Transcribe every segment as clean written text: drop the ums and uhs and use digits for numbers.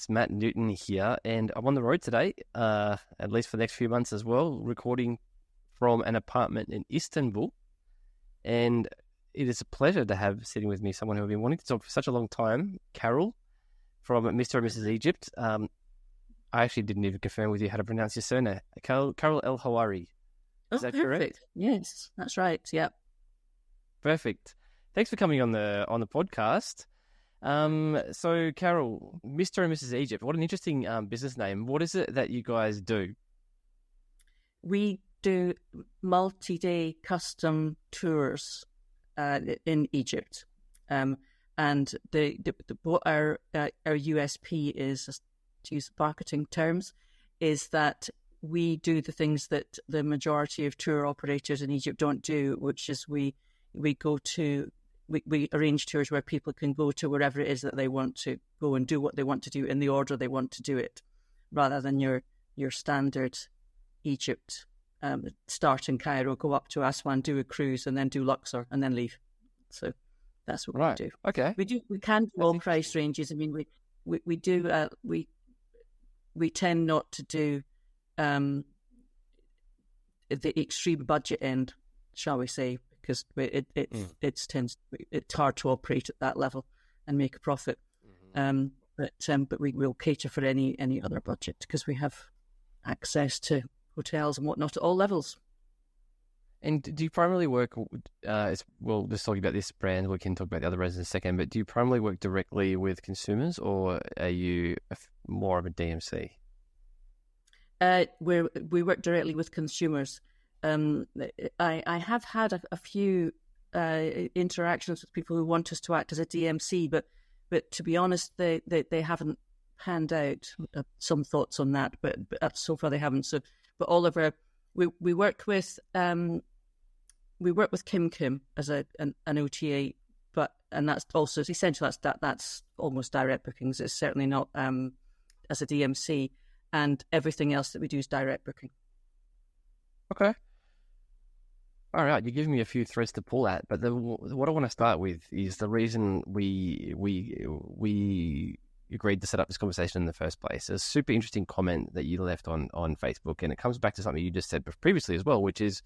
host, Matt Newton here, and I'm on the road today, at least for the next few months as well, recording from an apartment in Istanbul. And it is a pleasure to have sitting with me someone who I've been wanting to talk for such a long time, Carol from Mr. and Mrs. Egypt. I actually didn't even confirm with you how to pronounce your surname. Carol El Hawari. Is that perfect. correct? Yes, that's right. Yep. Perfect. Thanks for coming on the podcast. So Carol, Mr. and Mrs. Egypt, what an interesting business name. What is it that you guys do? We do multi-day custom tours in Egypt, and what our USP is, to use marketing terms, is that we do the things that the majority of tour operators in Egypt don't do, which is we arrange tours where people can go to wherever it is that they want to go and do what they want to do in the order they want to do it, rather than your standard Egypt. Start in Cairo, go up to Aswan, do a cruise, and then do Luxor, and then leave. So that's what we do. Okay. We can do all price ranges. I mean, we tend not to do the extreme budget end, shall we say, because it's hard to operate at that level and make a profit. But we will cater for any other budget because we have access to hotels and whatnot at all levels. And do you primarily work, well, just talking about this brand, we can talk about the other brands in a second, but do you primarily work directly with consumers, or are you more of a DMC? We work directly with consumers. I have had a few interactions with people who want us to act as a DMC, but to be honest, they haven't panned out. Some thoughts on that, but so far they haven't. So, but all of our we work with Kim Kim as an OTA, and that's also essentially that's almost direct bookings. It's certainly not as a DMC. And everything else that we do is direct booking. Okay. All right, you're giving me a few threads to pull at, but what I want to start with is the reason we agreed to set up this conversation in the first place. A super interesting comment that you left on Facebook, and it comes back to something you just said previously as well, which is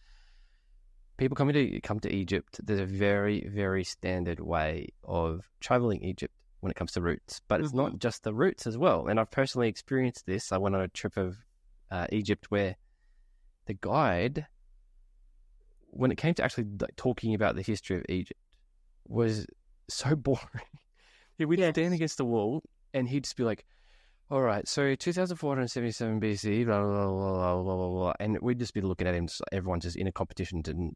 people come to Egypt. There's a very, very standard way of traveling Egypt when it comes to routes, but it's not just the routes as well. And I've personally experienced this. I went on a trip of Egypt where the guide, when it came to actually talking about the history of Egypt, was so boring. We'd stand against the wall and he'd just be like, all right, so 2477 BC, blah, blah, blah, blah, blah, blah. And we'd just be looking at him, so everyone's just in a competition to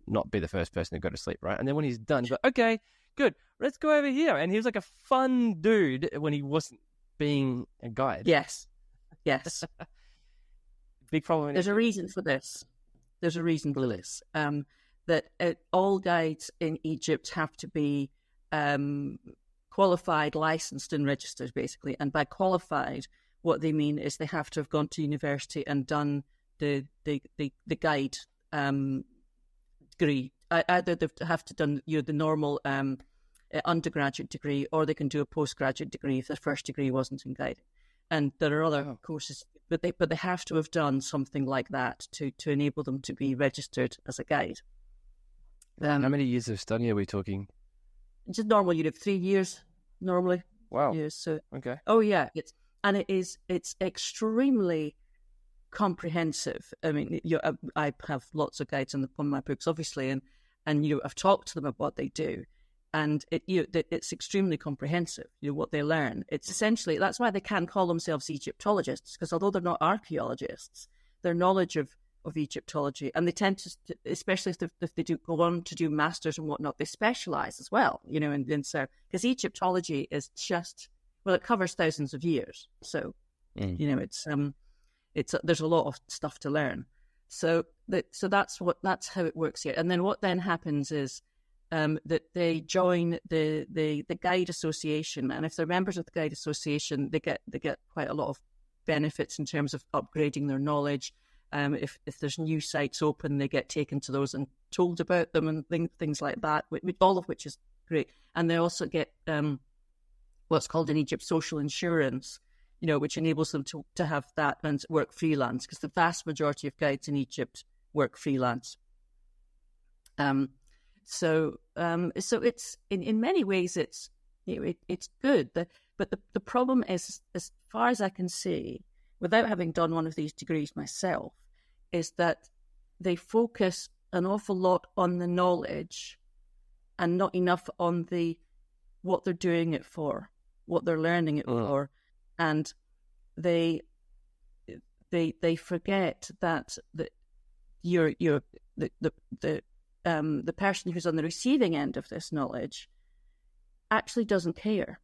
not be the first person to go to sleep, right? And then when he's done, he's like, okay, good, let's go over here. And he was like a fun dude when he wasn't being a guide. Yes. Big problem. There's a reason for this. That all guides in Egypt have to be qualified, licensed and registered, basically. And by qualified, what they mean is they have to have gone to university and done the guide degree. Either they have to done the normal undergraduate degree, or they can do a postgraduate degree if their first degree wasn't in guiding. And there are other courses, but they have to have done something like that to enable them to be registered as a guide. How many years of study are we talking? Just normal, 3 years normally. Wow. Years, so okay. Oh yeah, it's extremely comprehensive. I mean, I have lots of guides on my books, obviously, and I've talked to them about what they do, and it's extremely comprehensive. What they learn. It's essentially, that's why they can call themselves Egyptologists, because although they're not archaeologists, their knowledge of Egyptology, and they tend to, especially if they do go on to do masters and whatnot, they specialize as well. And so because Egyptology is just, well, it covers thousands of years, so it's there's a lot of stuff to learn. So that's how it works here. And then what then happens is that they join the guide association, and if they're members of the guide association, they get quite a lot of benefits in terms of upgrading their knowledge. If there's new sites open, they get taken to those and told about them and things like that, all of which is great. And they also get what's called in Egypt social insurance, which enables them to have that and work freelance, because the vast majority of guides in Egypt work freelance. So it's in many ways it's good. But the problem is, as far as I can see, without having done one of these degrees myself, is that they focus an awful lot on the knowledge and not enough on what they're doing it for, what they're learning it for, and they forget that the person who's on the receiving end of this knowledge actually doesn't care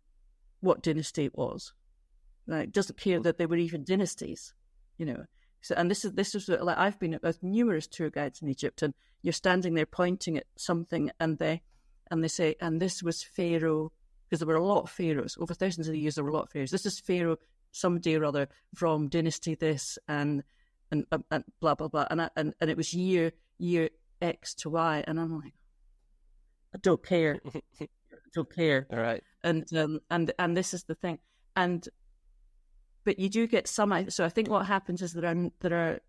what dynasty it was, right? Doesn't care that there were even dynasties, So, and this is like, I've been with numerous tour guides in Egypt, and you're standing there pointing at something, and they say, and this was Pharaoh, because there were a lot of pharaohs over thousands of years. There were a lot of pharaohs. This is Pharaoh, somebody or other from dynasty this, and blah blah blah, and it was year X to Y, and I'm like, I don't care, I don't care. All right, and this is the thing, but you do get some. So I think what happens is there are,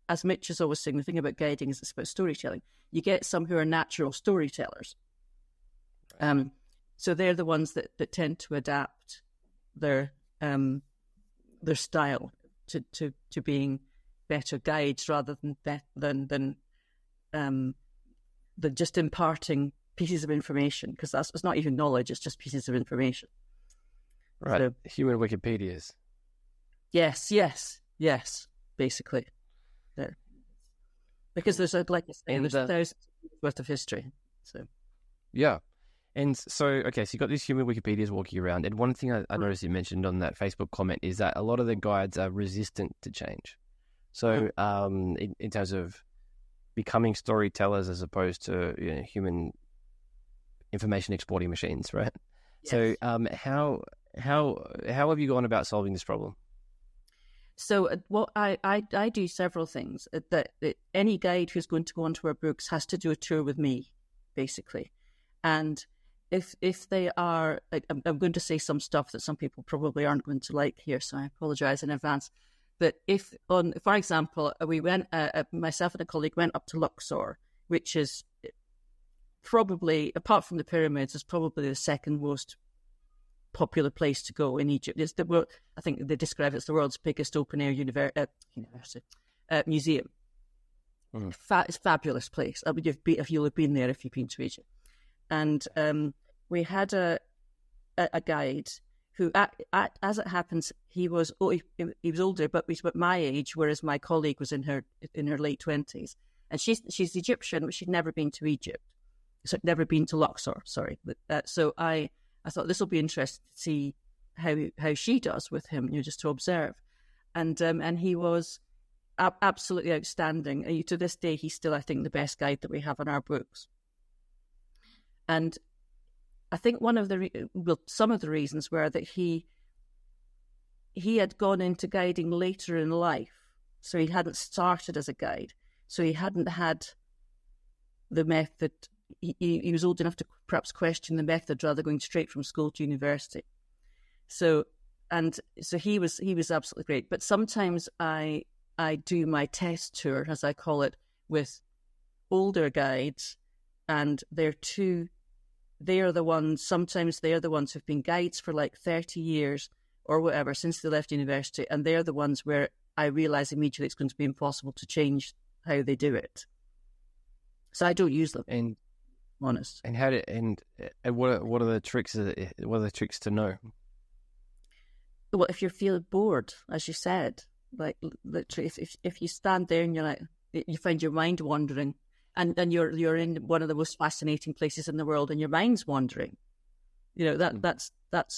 as Mitch is always saying, the thing about guiding is it's about storytelling. You get some who are natural storytellers. So they're the ones that tend to adapt their style to being better guides, rather than just imparting pieces of information, because it's not even knowledge; it's just pieces of information. Right, so, human Wikipedias. Yes, basically. There. Because there's there's thousands of years worth of history. So yeah. And so, okay, so you've got these human Wikipedias walking around, and one thing I noticed you mentioned on that Facebook comment is that a lot of the guides are resistant to change. So in terms of becoming storytellers as opposed to human information exporting machines, right? Yes. So how have you gone about solving this problem? So what I do several things. That any guide who's going to go onto our books has to do a tour with me, basically. And if they are, I'm going to say some stuff that some people probably aren't going to like here, so I apologize in advance. But for example, we went, myself and a colleague went up to Luxor, which is probably, apart from the pyramids, is probably the second most popular place to go in Egypt. It's I think they describe it as the world's biggest open air museum. It's a fabulous place. I mean, if you'll have been there if you've been to Egypt. And we had a guide who, as it happens, he was older, but he's about my age, whereas my colleague was in her late 20s, and she's Egyptian, but she'd never been to Egypt, so never been to Luxor. Sorry, so I thought this will be interesting to see how she does with him, just to observe, and he was absolutely outstanding. To this day, he's still, I think, the best guide that we have in our books. And I think some of the reasons were that he had gone into guiding later in life, so he hadn't started as a guide, so he hadn't had the method. He was old enough to perhaps question the method rather than going straight from school to university. So he was absolutely great. But sometimes I do my test tour, as I call it, with older guides, and sometimes they're the ones who've been guides for like 30 years or whatever since they left university, and they're the ones where I realise immediately it's going to be impossible to change how they do it. So I don't use them. And honest. And what are the tricks? What are the tricks to know? Well, if you're feeling bored, as you said, like literally, if you stand there and you're like, you find your mind wandering, and you're in one of the most fascinating places in the world, and your mind's wandering, that's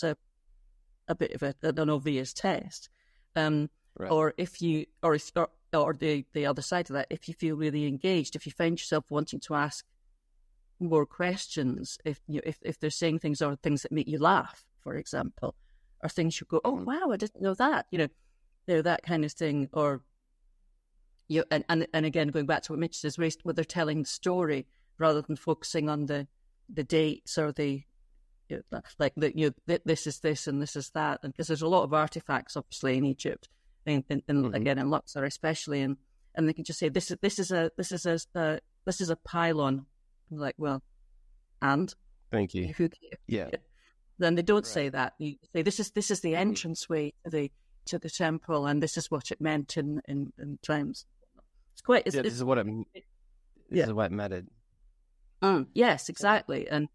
a bit of an obvious test. Right. Or if you, or the other side of that, if you feel really engaged, if you find yourself wanting to ask more questions, if they're saying things or things that make you laugh, for example, or things you go, oh wow, I didn't know that, that kind of thing, or and again, going back to what Mitch says, where they're telling the story rather than focusing on the dates or the like that, this is this and this is that, and because there's a lot of artifacts, obviously, in Egypt, and again in Luxor especially, and they can just say this is a pylon. I'm like, well, and Thank you. who cares? Yeah. Then they don't say that. You say this is the entranceway to the temple, and this is what it meant in times. It's quite. This is what it. This is what mattered. Yes, exactly. And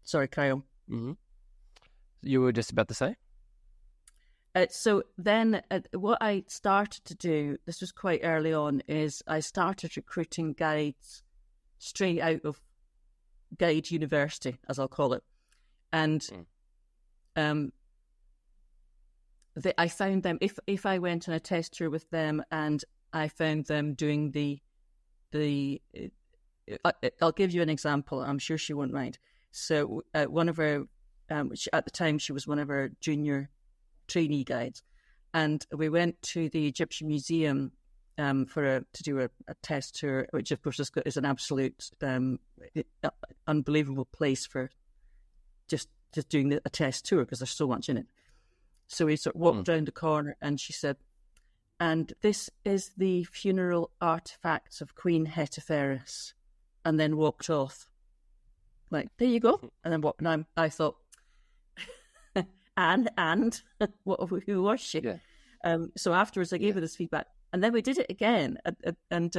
sorry, carry on. Mm-hmm. You were just about to say. So then, what I started to do, this was quite early on, is I started recruiting guides straight out of Guide University, as I'll call it, and I found them if I went on a test tour with them, and I found them doing I'll give you an example. I'm sure she won't mind. So one of her, at the time she was one of our junior trainee guides, and we went to the Egyptian Museum to do a test tour, which of course is an absolute unbelievable place for just doing a test tour because there's so much in it. So we sort of walked round the corner, and she said, "And this is the funeral artifacts of Queen Hetepheres," and then walked off. Like, there you go. And then and I thought, and who was she? Yeah. So afterwards, I gave her this feedback, and then we did it again, and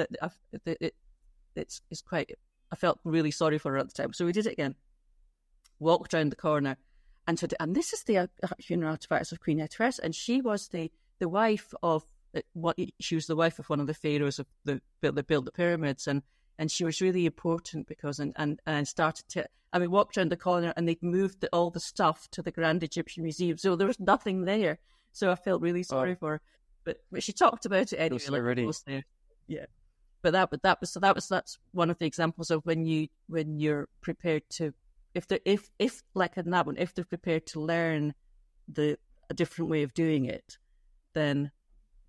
it's quite. I felt really sorry for her at the time, so we did it again. Walked around the corner, and said, "And this is the funeral artifacts of Queen Hetepheres," and she was the wife of she was the wife of one of the pharaohs that built the pyramids, and she was really important because and started to. I mean, walked around the corner, and they'd moved all the stuff to the Grand Egyptian Museum, so there was nothing there. So I felt really sorry for her, but she talked about it anyway. Already. There. Yeah, but that's one of the examples of when you're prepared to, if like in that one, if they're prepared to learn a different way of doing it, then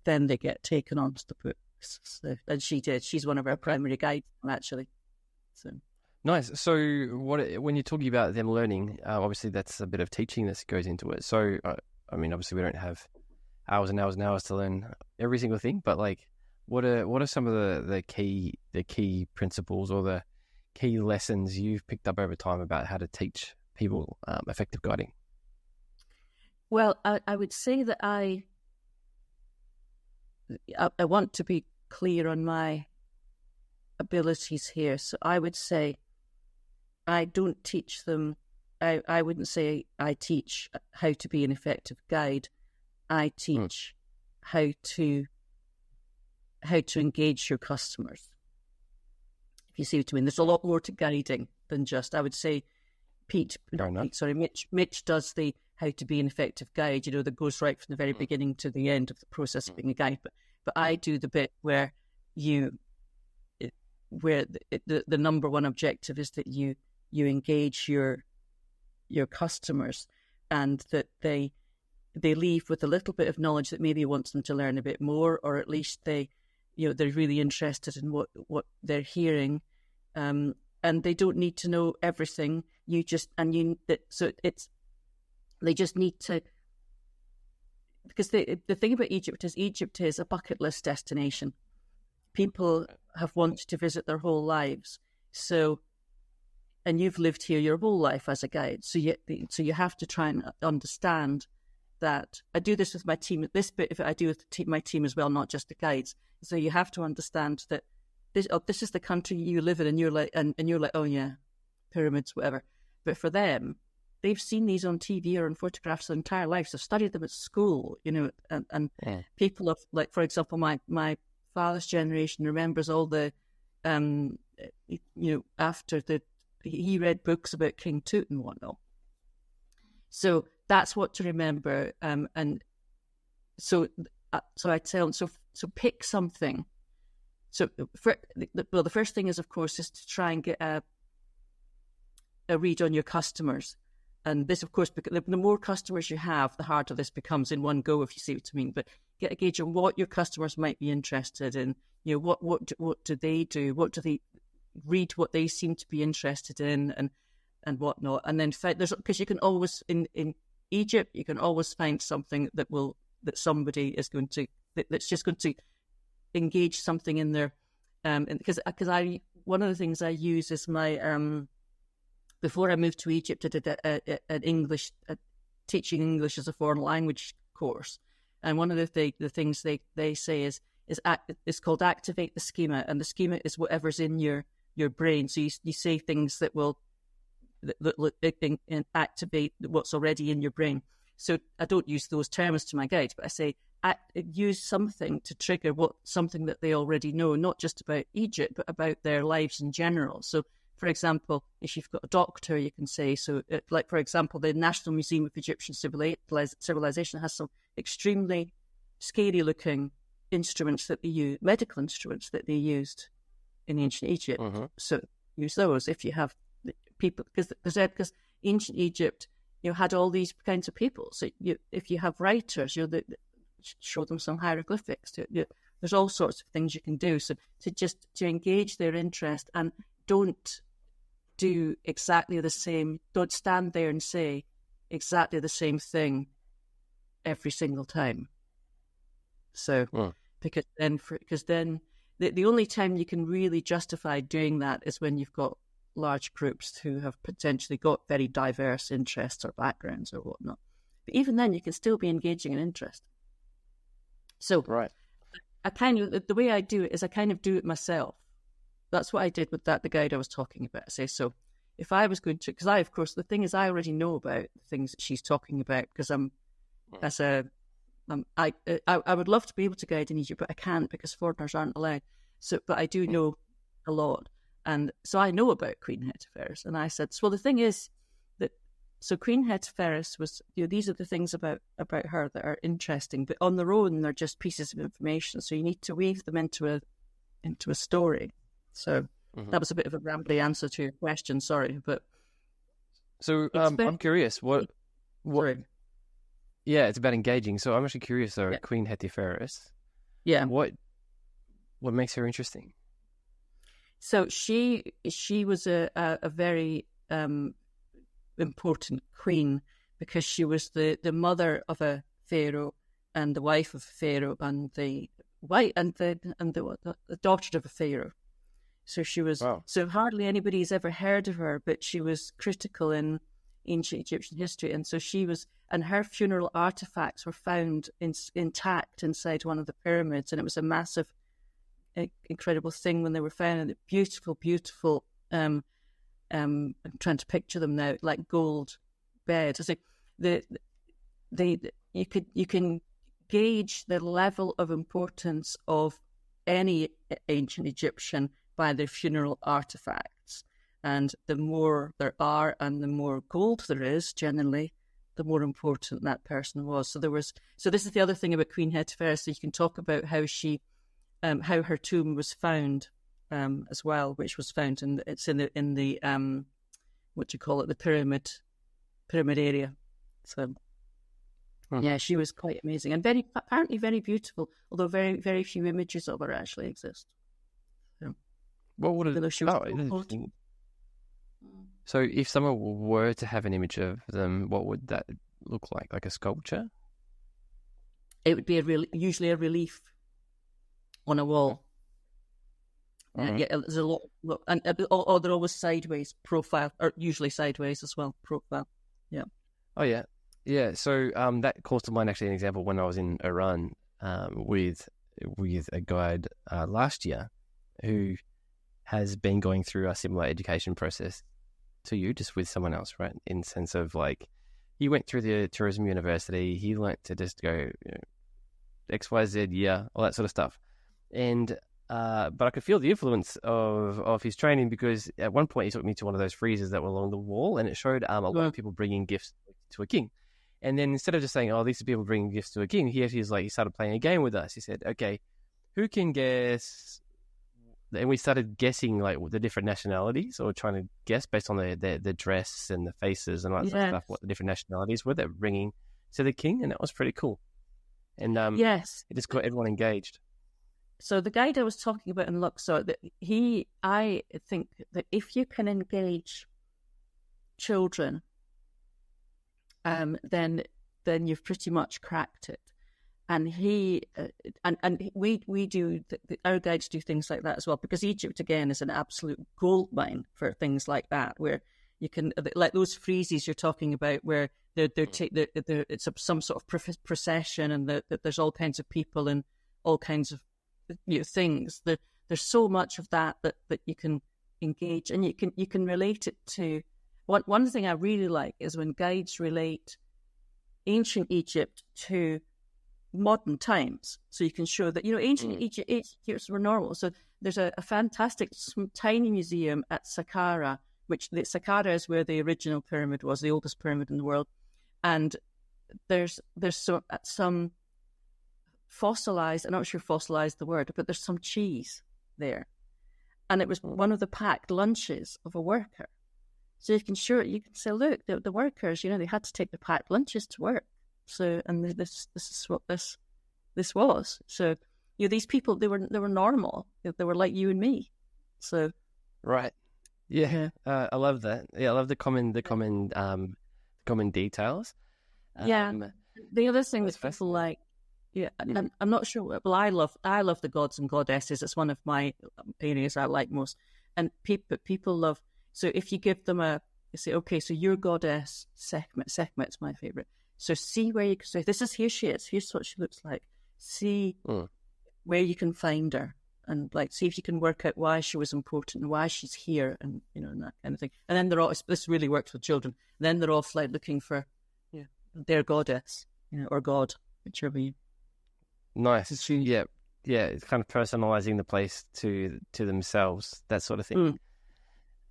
they get taken onto the books. So, and she did. She's one of our primary guides, actually. So nice. So, when you're talking about them learning, obviously that's a bit of teaching that goes into it. So, I mean, obviously we don't have hours and hours and hours to learn every single thing, but like, what are some of the key principles or the key lessons you've picked up over time about how to teach people effective guiding? Well, I would say that I want to be clear on my abilities here. So I would say I don't teach them. I wouldn't say I teach how to be an effective guide. I teach how to engage your customers. If you see what I mean, there's a lot more to guiding than just. I would say Mitch does the how to be an effective guide. That goes right from the very beginning to the end of the process of being a guide. But I do the bit where the number one objective is that you engage your customers, and that they leave with a little bit of knowledge that maybe wants them to learn a bit more, or at least they're really interested in what they're hearing, and they don't need to know everything. They just need to, because the thing about Egypt is a bucket list destination. People have wanted to visit their whole lives, so. And you've lived here your whole life as a guide, so you have to try and understand that. I do this with my team. This bit of it I do with my team as well, not just the guides. So you have to understand that this is the country you live in, and you're like, oh yeah, pyramids, whatever. But for them, they've seen these on TV or on photographs their entire lives. They've studied them at school, and people have, like, for example, my father's generation remembers all the, after he read books about King Tut and whatnot. So that's what to remember. And so I tell them, so pick something. So the first thing is, of course, is to try and get a read on your customers. And this, of course, because the more customers you have, the harder this becomes in one go, if you see what I mean. But get a gauge on what your customers might be interested in. What do they do? What do they read? What they seem to be interested in, and whatnot, and then there's because you can always in Egypt you can always find something that somebody is going to that's just going to engage something in there, because I one of the things I use is my before I moved to Egypt, I did an English teaching English as a foreign language course, and one of the things they say is it's called activate the schema, and the schema is whatever's in your brain. So you say things that will activate what's already in your brain. So I don't use those terms to my guides, but I say use something to trigger something that they already know, not just about Egypt, but about their lives in general. So, for example, if you've got a doctor, you can say, like, for example, the National Museum of Egyptian Civilization has some extremely scary-looking instruments that they use, medical instruments that they used in ancient Egypt. Mm-hmm. So use those if you have people, because ancient Egypt, had all these kinds of people. So if you have writers, show them some hieroglyphics. There's all sorts of things you can do. So to engage their interest, and don't do exactly the same. Don't stand there and say exactly the same thing every single time. So because then the only time you can really justify doing that is when you've got large groups who have potentially got very diverse interests or backgrounds or whatnot. But even then, you can still be engaging in interest. So right. the way I do it is I kind of do it myself. That's what I did with the guide I was talking about. I say, so if I was going to, because of course, the thing is, I already know about the things that she's talking about, because I would love to be able to guide in Egypt, but I can't because foreigners aren't allowed. So, but I do know a lot. And so I know about Queen Hetepheres. And I said, well, the thing is that, so Queen Hetepheres was, these are the things about her that are interesting, but on their own, they're just pieces of information. So you need to weave them into a story. So that was a bit of a rambly answer to your question, sorry. But so I'm curious, what? Sorry. Yeah, it's about engaging. So I'm actually curious, though, Yeah. Queen Hetepheres. Yeah. What makes her interesting? So she was a very important queen, because she was the mother of a pharaoh and the wife of a pharaoh and the daughter of a pharaoh. So she was. Wow. So hardly anybody's ever heard of her, but she was critical in ancient Egyptian history, and so she was. And her funeral artifacts were found intact inside one of the pyramids, and it was a massive, incredible thing when they were found. And beautiful. I'm trying to picture them now, like gold beds. I think you can gauge the level of importance of any ancient Egyptian by their funeral artifacts, and the more there are, and the more gold there is, generally, the more important that person was. So this is the other thing about Queen Hetepheres. So you can talk about how how her tomb was found, as well, which was found in the what do you call it, the pyramid area. So yeah, she was quite amazing and apparently very beautiful, although very, very few images of her actually exist. So, what would it? she was So if someone were to have an image of them, what would that look like? Like a sculpture? It would be usually a relief on a wall. Yeah, there's a lot, and they're always sideways profile, or usually sideways as well, profile. Yeah. Oh yeah. So that calls to mind actually an example when I was in Iran with a guide last year who has been going through a similar education process to you, just with someone else, right? In the sense of, like, he went through the tourism university, he learnt to just go XYZ, yeah, all that sort of stuff. And but I could feel the influence of his training, because at one point he took me to one of those freezers that were along the wall, and it showed a lot of people bringing gifts to a king. And then instead of just saying, oh, these are people bringing gifts to a king, he started playing a game with us. He said, okay, who can guess? And we started guessing, like, the different nationalities, or trying to guess based on the dress and the faces and all that sort of stuff, what the different nationalities were that were bringing to the king. And that was pretty cool. And yes, it just got everyone engaged. So the guide I was talking about in Luxor, I think that if you can engage children, then you've pretty much cracked it. And we do our guides do things like that as well, because Egypt again is an absolute gold mine for things like that, where you can, like those friezes you're talking about, where it's some sort of procession, and there's all kinds of people and all kinds of things. There's so much of that you can engage, and you can relate it to. One thing I really like is when guides relate ancient Egypt to modern times, so you can show that ancient Egypt were normal. So there's a fantastic tiny museum at Saqqara, which Saqqara is where the original pyramid was, the oldest pyramid in the world, and there's some fossilized, I'm not sure fossilized the word, but there's some cheese there, and it was one of the packed lunches of a worker. So you can say, look, the workers, they had to take the packed lunches to work. So, and this is what this was. So, these people, they were normal. They were like you and me. So, right, yeah. I love that. Yeah, I love the common details. The other thing that people like, I'm not sure. Well, I love the gods and goddesses. It's one of my areas I like most. And people love. So if you give them you say, okay, so your goddess Sekhmet's my favorite. So see where you can say, here she is. Here's what she looks like. See where you can find her, and see if you can work out why she was important and why she's here, and and that kind of thing. And then this really works with children. Then they're off looking for their goddess, or god, whichever you. Nice. Yeah. It's kind of personalizing the place to themselves, that sort of thing.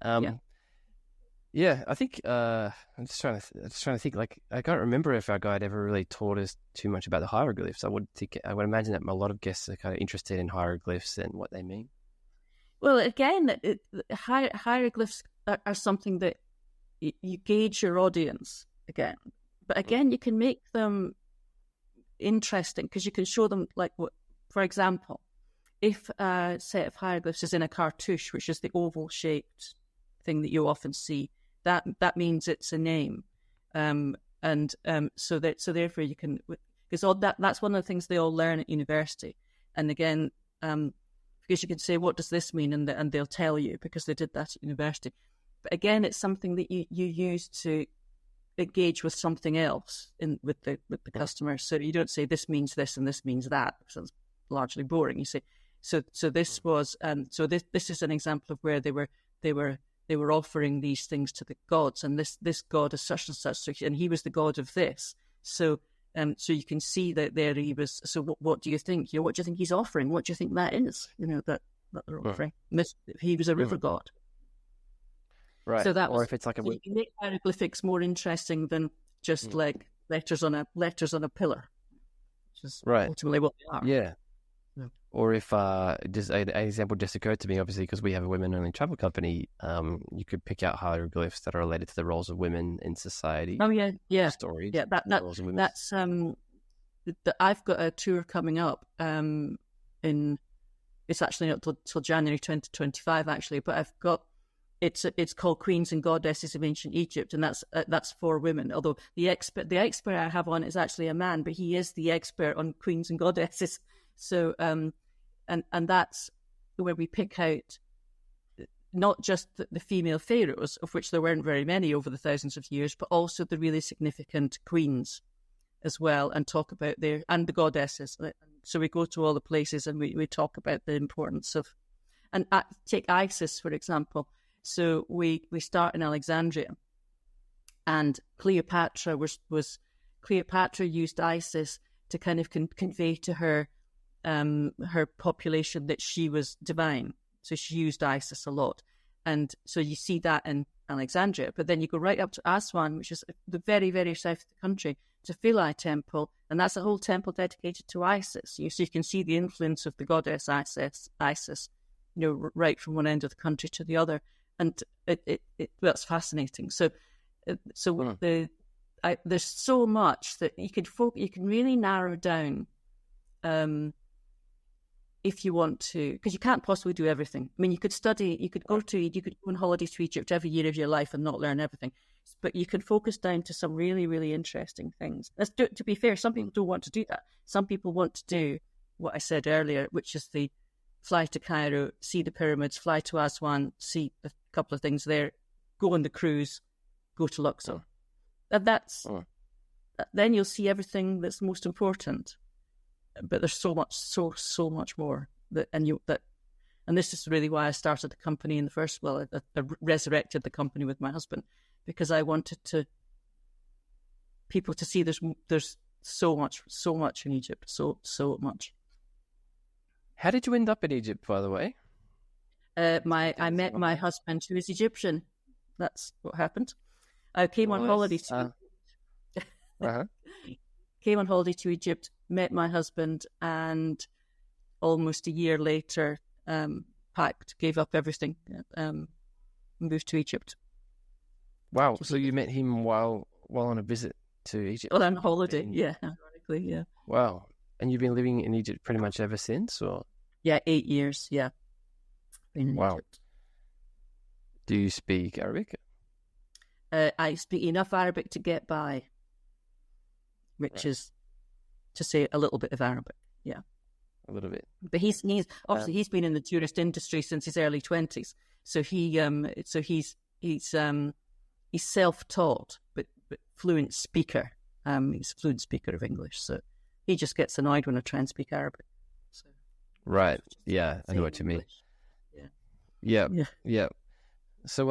I think I'm just trying to think. Like, I can't remember if our guide ever really taught us too much about the hieroglyphs. I would imagine that a lot of guests are kind of interested in hieroglyphs and what they mean. Well, again, hieroglyphs are something that you gauge your audience again, but again, you can make them interesting because you can show them, for example, if a set of hieroglyphs is in a cartouche, which is the oval shaped thing that you often see, that means it's a name, so therefore you can, because that's one of the things they all learn at university, and again, because you can say, what does this mean, and they'll tell you because they did that at university. But again, it's something that you use to engage with something else with the customer. So you don't say this means this and this means that, because that's largely boring. You say, so this was so this is an example of where they were offering these things to the gods, and this god is such and such, and he was the god of this. So you can see that there he was. So what do you think? What do you think he's offering? What do you think that is? That they're offering. He was a river god. Right. So that or if it's like you can make hieroglyphics more interesting than just like letters on a pillar, which is ultimately what they are. Yeah. Or if just an example just occurred to me, obviously, because we have a women-only travel company, you could pick out hieroglyphs that are related to the roles of women in society. Oh yeah. Stories. Yeah, roles of women. that's I've got a tour coming up. It's actually not till January 2025 actually, but I've got. It's called Queens and Goddesses of Ancient Egypt, and that's for women. Although the expert I have on is actually a man, but he is the expert on queens and goddesses. So and that's where we pick out not just the female pharaohs, of which there weren't very many over the thousands of years, but also the really significant queens as well, and talk about and the goddesses. So we go to all the places and we talk about the importance of, and take Isis for example. So we start in Alexandria, and Cleopatra used Isis to kind of convey to her population that she was divine. So she used Isis a lot, and so you see that in Alexandria. But then you go right up to Aswan, which is the very, very south of the country, to Philae Temple, and that's a whole temple dedicated to Isis. So you can see the influence of the goddess Isis, right from one end of the country to the other. And that's fascinating. So there's so much that you can really narrow down, if you want to, because you can't possibly do everything. I mean, you could go on holiday to Egypt every year of your life and not learn everything. But you can focus down to some really, really interesting things. To be fair, some people don't want to do that. Some people want to do what I said earlier, which is the fly to Cairo, see the pyramids, fly to Aswan, see a couple of things there, go on the cruise, go to Luxor. Then you'll see everything that's most important. But there's so much more and this is really why I started the company in the first. Well, I resurrected the company with my husband, because I wanted people to see there's so much in Egypt, so much. How did you end up in Egypt, by the way? I met my husband, who is Egyptian. That's what happened. I came on holiday came on holiday to Egypt, met my husband, and almost a year later, packed, gave up everything, moved to Egypt. Wow! So you met him while on a visit to Egypt? Well, on holiday, yeah, ironically, yeah. Wow! And you've been living in Egypt pretty much ever since, or? Yeah, 8 years. Yeah. Wow. Egypt. Do you speak Arabic? I speak enough Arabic to get by, which is to say a little bit of Arabic. Yeah. A little bit. But he's obviously he's been in the tourist industry since his early 20s. So he's self-taught but fluent speaker. He's a fluent speaker of English. So he just gets annoyed when I try and speak Arabic. So, right. Yeah, I know what you mean. Yeah. So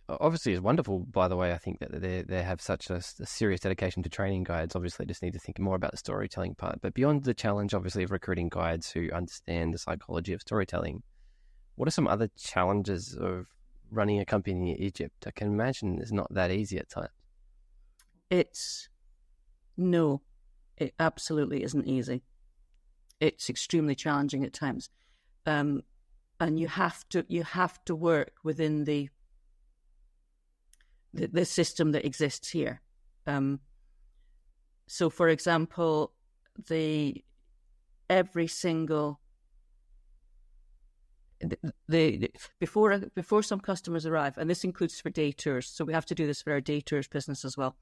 obviously it's wonderful, by the way. I think that they have such a serious dedication to training guides. Obviously, just need to think more about the storytelling part. But beyond the challenge, obviously, of recruiting guides who understand the psychology of storytelling, what are some other challenges of running a company in Egypt? I can imagine it's not that easy at times. It absolutely isn't easy. It's extremely challenging at times, and you have to work within the system that exists here. So, for example, before some customers arrive, and this includes for day tours, so we have to do this for our day tours business as well.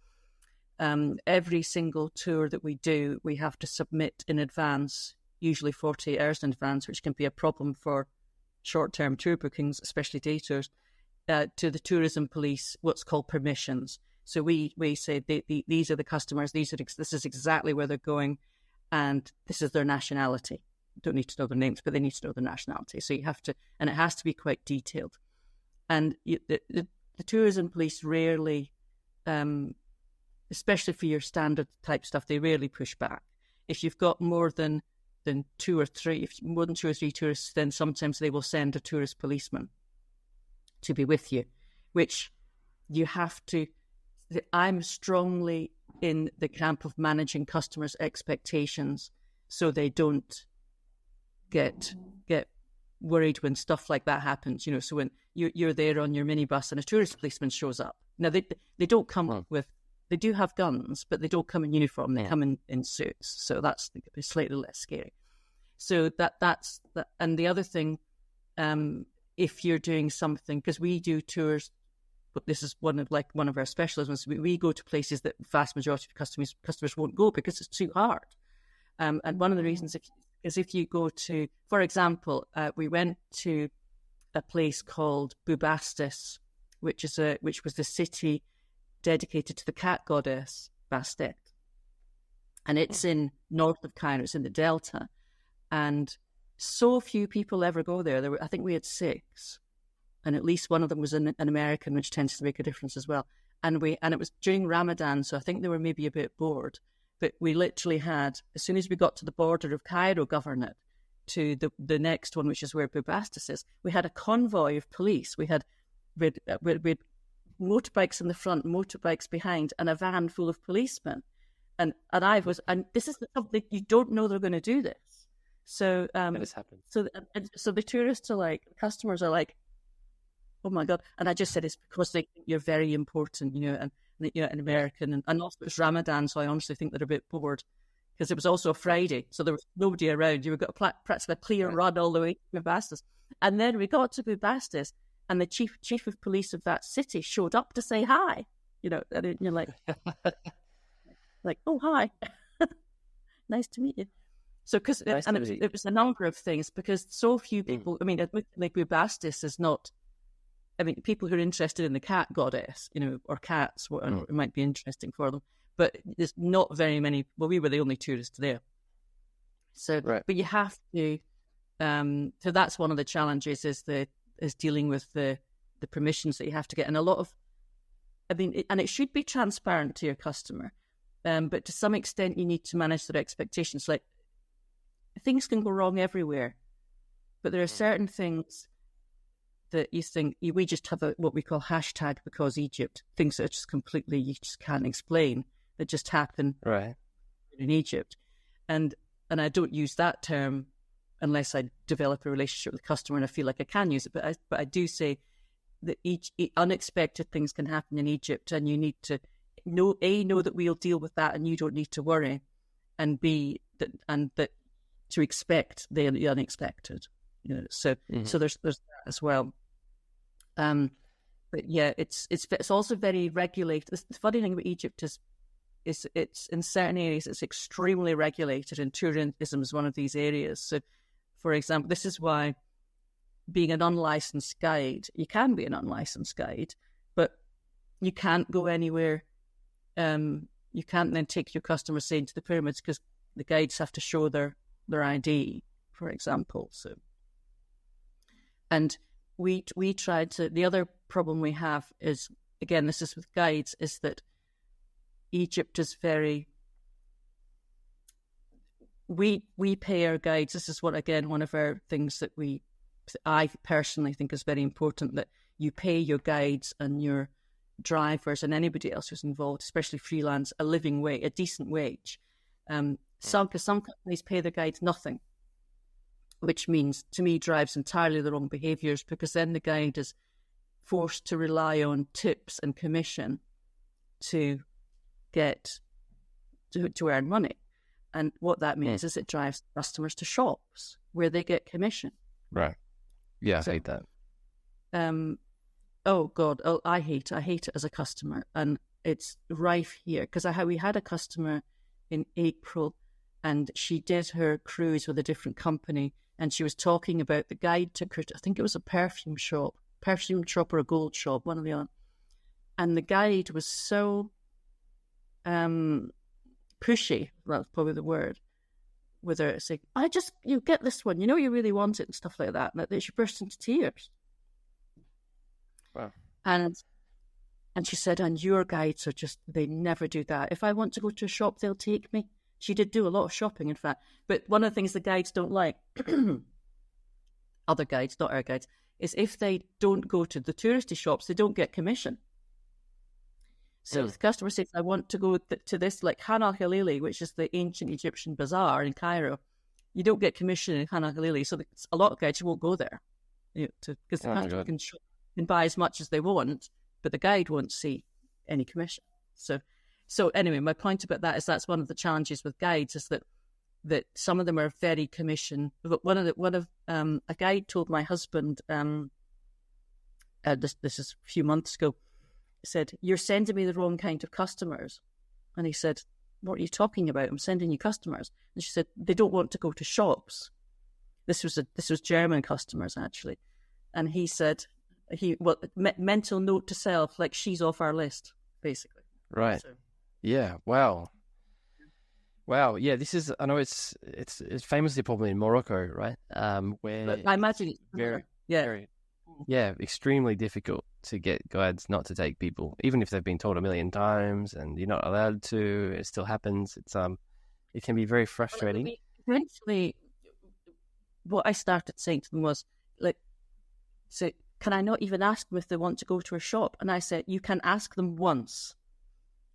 Every single tour that we do, we have to submit in advance, usually 48 hours in advance, which can be a problem for short-term tour bookings, especially day tours, to the tourism police, what's called permissions. So we say these are the customers, this is exactly where they're going, and this is their nationality. Don't need to know their names, but they need to know their nationality. So you have to, and it has to be quite detailed. And the tourism police rarely, especially for your standard type stuff, they rarely push back. If you've got more than two or three tourists, then sometimes they will send a tourist policeman to be with you, which you have to. I'm strongly in the camp of managing customers' expectations so they don't get worried when stuff like that happens. So when you're there on your minibus and a tourist policeman shows up, now they don't come with. They do have guns, but they don't come in uniform. They come in suits, so that's slightly less scary. So that's that. And the other thing, if you're doing something, because we do tours, but this is one of our specialisms. We go to places that vast majority of customers won't go because it's too hard. And one of the reasons is if you go to, for example, we went to a place called Bubastis, which was the city dedicated to the cat goddess Bastet, and it's in north of Cairo. It's in the Delta, and so few people ever go there. I think we had 6, and at least one of them was an American, which tends to make a difference as well. And it was during Ramadan, so I think they were maybe a bit bored. But we literally had, as soon as we got to the border of Cairo Governorate to the next one, which is where Bubastis is, we had a convoy of police. We had motorbikes in the front, motorbikes behind, and a van full of policemen. And this is something you don't know they're going to do this. So this happened. So the tourists are like, customers are like, oh my God. And I just said it's because they think you're very important, and an American, and also it's Ramadan, so I honestly think they're a bit bored because it was also a Friday, so there was nobody around. You got practically a clear run all the way to Bubastis, and then we got to Bubastis, and the chief of police of that city showed up to say hi. And you're like, oh, hi, nice to meet you. So, it was a number of things, because so few people. I mean, admittedly, Bubastis is not. I mean, people who are interested in the cat goddess, or cats, it might be interesting for them. But there's not very many. Well, we were the only tourists there. So, right. But you have to. So that's one of the challenges is dealing with the permissions that you have to get, and a lot of. I mean, and it should be transparent to your customer, but to some extent, you need to manage their expectations. Like, things can go wrong everywhere, but there are certain things that you think we just have what we call hashtag because Egypt, things that are just completely you just can't explain, that just happen in Egypt, and I don't use that term unless I develop a relationship with the customer and I feel like I can use it, but I do say that unexpected things can happen in Egypt, and you need to know that we'll deal with that, and you don't need to worry, and that to expect the unexpected. So there's that as well. But yeah, it's also very regulated. The funny thing about Egypt is it's in certain areas it's extremely regulated, and tourism is one of these areas. So, for example, this is why being an unlicensed guide, you can be an unlicensed guide, but you can't go anywhere. You can't then take your customers, say, into the pyramids, because the guides have to show their ID, for example. So, and we tried to. The other problem we have is, again, this is with guides, is that Egypt is very. We pay our guides. This is one of our things that I personally think is very important, that you pay your guides and your drivers and anybody else who's involved, especially freelance, a decent wage. Some companies pay their guides nothing, which means, to me, drives entirely the wrong behaviours, because then the guide is forced to rely on tips and commission to get to earn money. And what that means is it drives customers to shops where they get commission. Right. Yeah, I hate that. Oh God, I hate it as a customer, and it's rife here, because we had a customer in April, and she did her cruise with a different company, and she was talking about the guide took her to, I think it was a perfume shop or a gold shop, one or the other, and the guide was so pushy, that's probably the word, with her saying, you get this one, you really want it, and stuff like that, and that she burst into tears. Wow. And she said, and your guides are they never do that. If I want to go to a shop, they'll take me. She did do a lot of shopping, in fact. But one of the things the guides don't like, other guides, not our guides, is if they don't go to the touristy shops, they don't get commission. So if the customer says, I want to go to this, like Han al-Khalili, which is the ancient Egyptian bazaar in Cairo, you don't get commission in Han al-Khalili. So a lot of guides won't go there, because the customer can buy as much as they want, but the guide won't see any commission. So anyway, my point about that is that's one of the challenges with guides, is that some of them are very commission. But a guide told my husband, this is a few months ago, said, "You're sending me the wrong kind of customers." And he said, "What are you talking about? I'm sending you customers." And she said, "They don't want to go to shops." This was German customers, actually. And he said, mental note to self, like, she's off our list, basically. Right. So. Yeah. Wow. Yeah. This is. I know it's famously a problem in Morocco, right? Where I imagine it's very, extremely difficult to get guides not to take people, even if they've been told a million times and you're not allowed to. It still happens. It can be very frustrating. Eventually, what I started saying to them was, like, so can I not even ask them if they want to go to a shop? And I said, you can ask them once.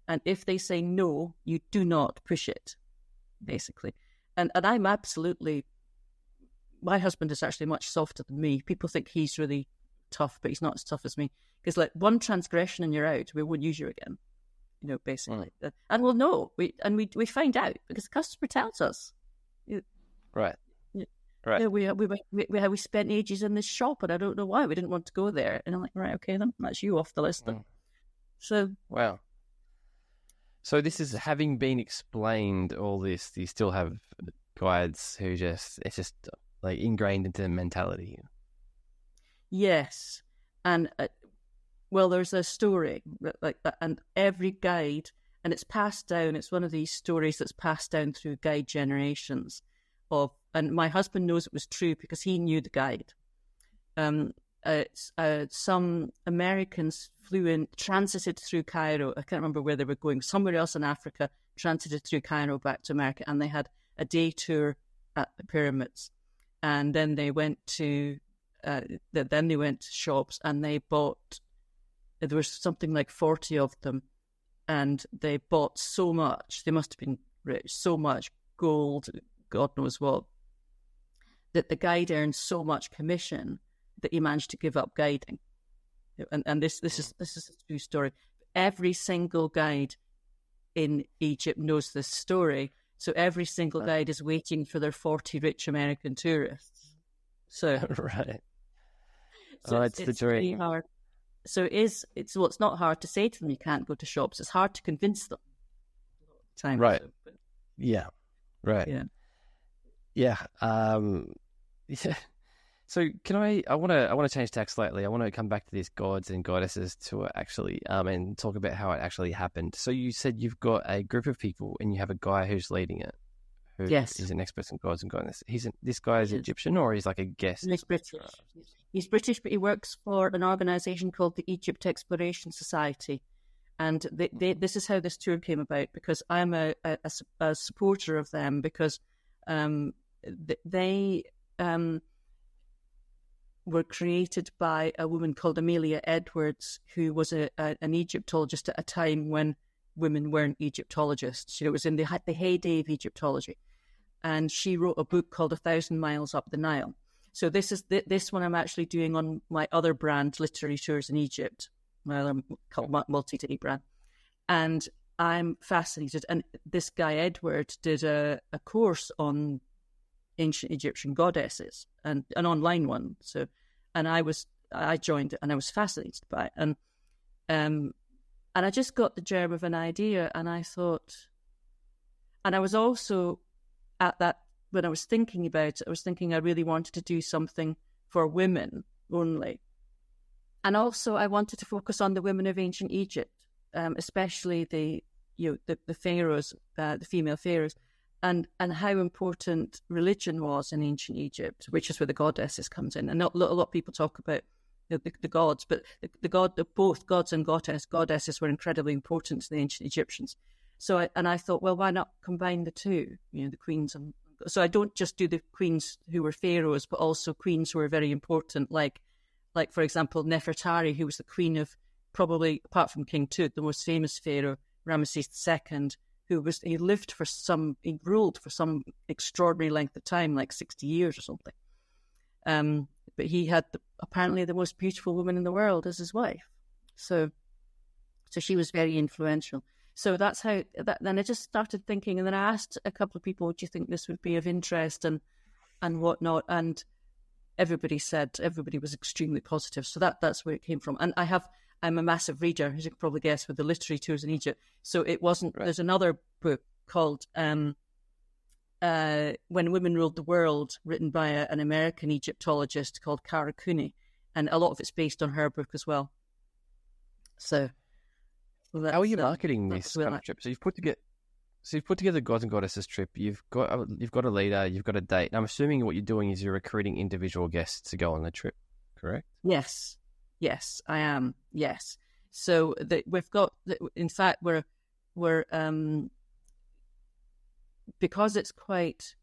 And if they say no, you do not push it, basically. And I'm absolutely, my husband is actually much softer than me. People think he's really tough, but he's not as tough as me. Because like one transgression and you're out, we won't use you again, basically. And we'll know, we find out because the customer tells us. Right. Right. yeah, we spent ages in this shop, and I don't know why we didn't want to go there. And I'm like, right, okay, then that's you off the list. Then. Mm. So Wow. So this is having been explained all this, you still have guides who it's just like ingrained into the mentality. yes, and well, there's a story like that, and every guide, and it's passed down. It's one of these stories that's passed down through guide generations. And my husband knows it was true because he knew the guide. Some Americans flew in, transited through Cairo. I can't remember where they were going, somewhere else in Africa, transited through Cairo back to America, and they had a day tour at the pyramids. And then they went to shops, and they bought. There was something like 40 of them, and they bought so much. They must have been rich, so much gold, God knows what, that the guide earned so much commission that he managed to give up guiding. And this is a true story. Every single guide in Egypt knows this story. So every single guide is waiting for their 40 rich American tourists. So Right. so It's the dream. pretty hard. So it's not hard to say to them you can't go to shops. It's hard to convince them. Right. Yeah. Right. Yeah. Yeah. Yeah. So I want to change tack slightly. I want to come back to these gods and goddesses to actually and talk about how it actually happened. So you said you've got a group of people and you have a guy who's leading it, who Yes. is an expert in gods and goddesses. This guy is Egyptian, or he's like a guest? He's British. He's British, but he works for an organisation called the Egypt Exploration Society. And this is how this tour came about, because I'm a supporter of them, because they were created by a woman called Amelia Edwards, who was an Egyptologist at a time when women weren't Egyptologists. It was in the heyday of Egyptology. And she wrote a book called 1,000 Miles Up the Nile. So this is this one I'm actually doing on my other brand, Literary Tours in Egypt, my other multi-day brand. And I'm fascinated. And this guy, Edward, did a course on ancient Egyptian goddesses, and an online one. So, and I joined it, and I was fascinated by it. And I just got the germ of an idea, and I thought, and I was also at that, when I was thinking about it, I was thinking I really wanted to do something for women only. And also I wanted to focus on the women of ancient Egypt, especially the pharaohs, the female pharaohs, and how important religion was in ancient Egypt, which is where the goddesses comes in. And a lot of people talk about the gods, but both gods and goddesses were incredibly important to the ancient Egyptians. So I thought, well, why not combine the two? The queens and so I don't just do the queens who were pharaohs, but also queens who were very important, like for example, Nefertari, who was the queen of, probably apart from King Tut, the most famous pharaoh, Ramesses II, he ruled for some extraordinary length of time, like 60 years or something. But he had apparently the most beautiful woman in the world as his wife. So she was very influential. So that's how then I just started thinking, and then I asked a couple of people, do you think this would be of interest and whatnot? And everybody was extremely positive. So that's where it came from. And I'm a massive reader, as you can probably guess, with the Literary Tours in Egypt. So it wasn't, There's another book called When Women Ruled the World, written by an American Egyptologist called Kara Cooney. And a lot of it's based on her book as well. So how are you marketing this kind of trip? So you've put together Gods and Goddesses trip. You've got a leader. You've got a date. And I'm assuming what you're doing is you're recruiting individual guests to go on the trip. Correct? Yes, I am. Yes. So we've got. In fact, we're because it's quite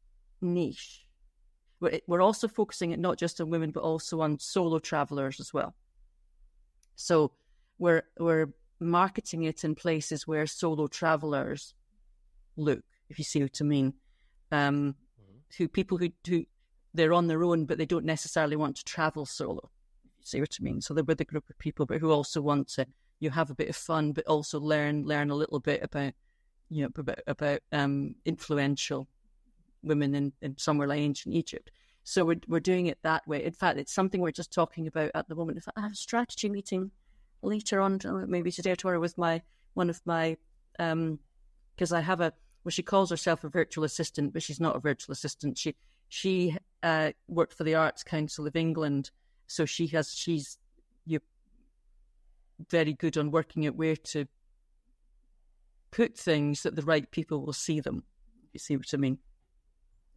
niche. We're also focusing it not just on women, but also on solo travelers as well. So we're marketing it in places where solo travelers look, if you see what I mean. People who they're on their own, but they don't necessarily want to travel solo, if you see what I mean. So they're with a group of people, but who also want to have a bit of fun, but also learn a little bit about influential women in somewhere like ancient Egypt. So we're doing it that way. In fact, it's something we're just talking about at the moment. In fact, I have a strategy meeting later on, maybe today or tomorrow, with one of my because I have she calls herself a virtual assistant, but she's not a virtual assistant. She worked for the Arts Council of England, so she's very good on working out where to put things that the right people will see them. You see what I mean?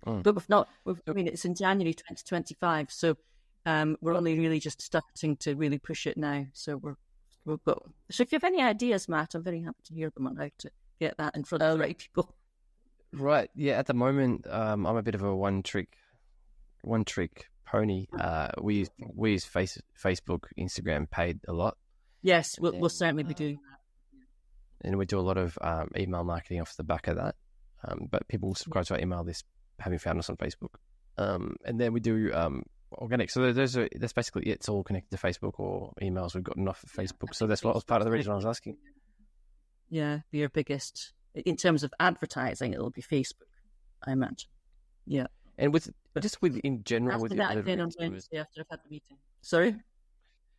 But I mean, it's in January 2025, so we're only really just starting to really push it now. So we've got. So if you have any ideas, Matt, I'm very happy to hear them on how to get that in front of the right people. Right. Yeah. At the moment, I'm a bit of a one trick pony. We use Facebook, Instagram paid a lot. Yes, we'll certainly be doing that. And we do a lot of email marketing off the back of that. But people subscribe to our email list, having found us on Facebook. And then we do organic. So that's basically it. It's all connected to Facebook or emails we've gotten off of Facebook. So that's what was part of the reason I was asking. Yeah, your biggest, in terms of advertising, it'll be Facebook, I imagine. Yeah. And in general after with that, your then on Wednesday after I've had the meeting. Sorry?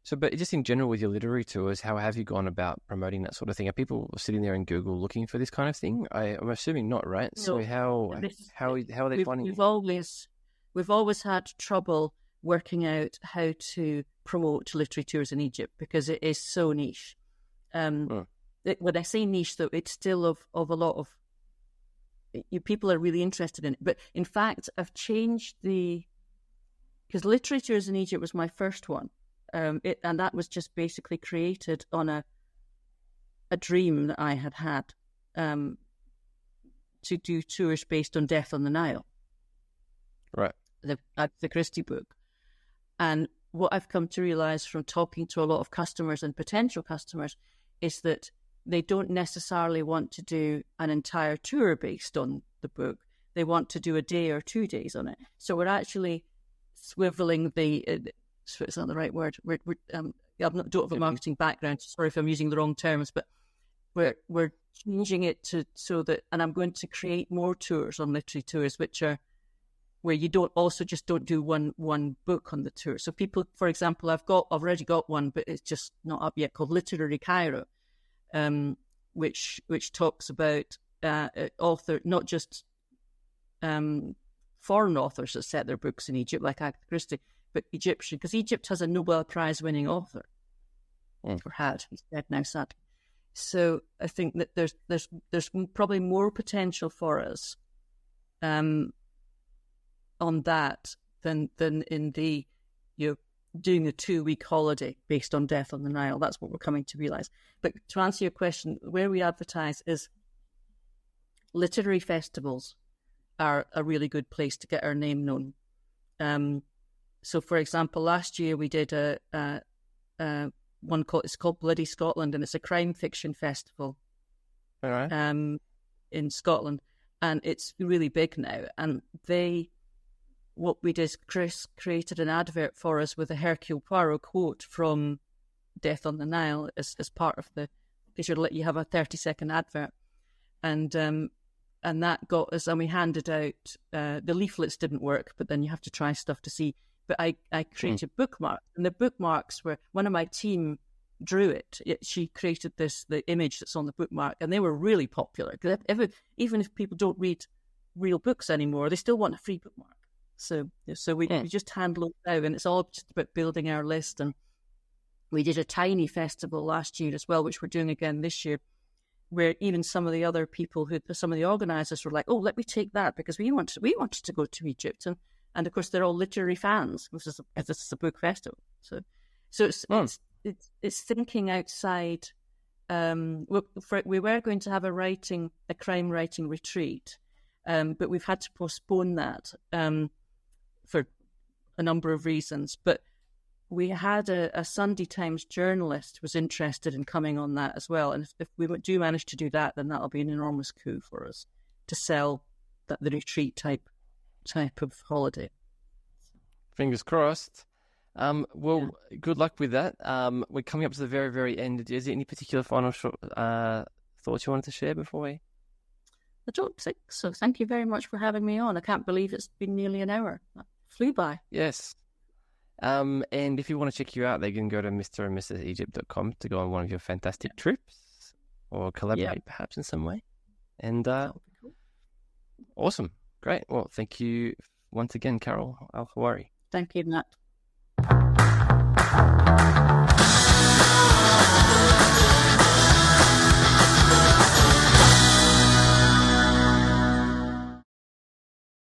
So, but just in general with your literary tours, how have you gone about promoting that sort of thing? Are people sitting there in Google looking for this kind of thing? I'm assuming not, right? No, so how are they finding it? We've always had trouble working out how to promote literary tours in Egypt because it is so niche. When I say niche, though, it's still of a lot of people are really interested in it. But in fact, I've changed because literary tours in Egypt was my first one. And that was just basically created on a dream that I had to do tours based on Death on the Nile, right? The Christie book. And what I've come to realize from talking to a lot of customers and potential customers is that they don't necessarily want to do an entire tour based on the book. They want to do a day or 2 days on it. So we're actually swiveling so it's not the right word. I don't have a marketing background. Sorry if I'm using the wrong terms, but we're changing it so that, and I'm going to create more tours on literary tours, which are where you don't do one book on the tour. So people, for example, I've already got one, but it's just not up yet, called Literary Cairo, which talks about author, not just foreign authors that set their books in Egypt, like Agatha Christie, but Egyptian, because Egypt has a Nobel Prize-winning author, or had. He's dead now, sadly. So I think that there's probably more potential for us on that than in the doing a 2-week holiday based on Death on the Nile. That's what we're coming to realise. But to answer your question, where we advertise is literary festivals are a really good place to get our name known. So, for example, last year we did one called Bloody Scotland, and it's a crime fiction festival. All right. In Scotland, and it's really big now. And what we did, Chris created an advert for us with a Hercule Poirot quote from Death on the Nile as part of they should let you have a 30-second advert, and that got us, and we handed out the leaflets. Didn't work, but then you have to try stuff to see. But I created bookmarks, and the bookmarks were, one of my team drew it. She created the image that's on the bookmark, and they were really popular. Even if people don't read real books anymore, they still want a free bookmark. So we just handle it now, and it's all just about building our list. And we did a tiny festival last year as well, which we're doing again this year, where even some of the other people, some of the organisers were like, "Oh, let me take that because we wanted to go to Egypt." And of course, they're all literary fans, because this is a book festival. So it's thinking outside. We were going to have a crime writing retreat, but we've had to postpone that for a number of reasons. But we had a Sunday Times journalist who was interested in coming on that as well. And if we do manage to do that, then that'll be an enormous coup for us to sell the retreat type of holiday. Fingers crossed. Good luck with that. We're coming up to the very, very end. Is there any particular final thoughts you wanted to share before we? I don't think so. Thank you very much for having me on. I can't believe it's been nearly an hour. Flew by. Yes. And if you want to check you out, they can go to Mr. and Mrs. Egypt.com to go on one of your fantastic trips or collaborate perhaps in some way. And That would be cool. Awesome. Great. Well, thank you once again, Carol Al-Hawari. Thank you, Matt.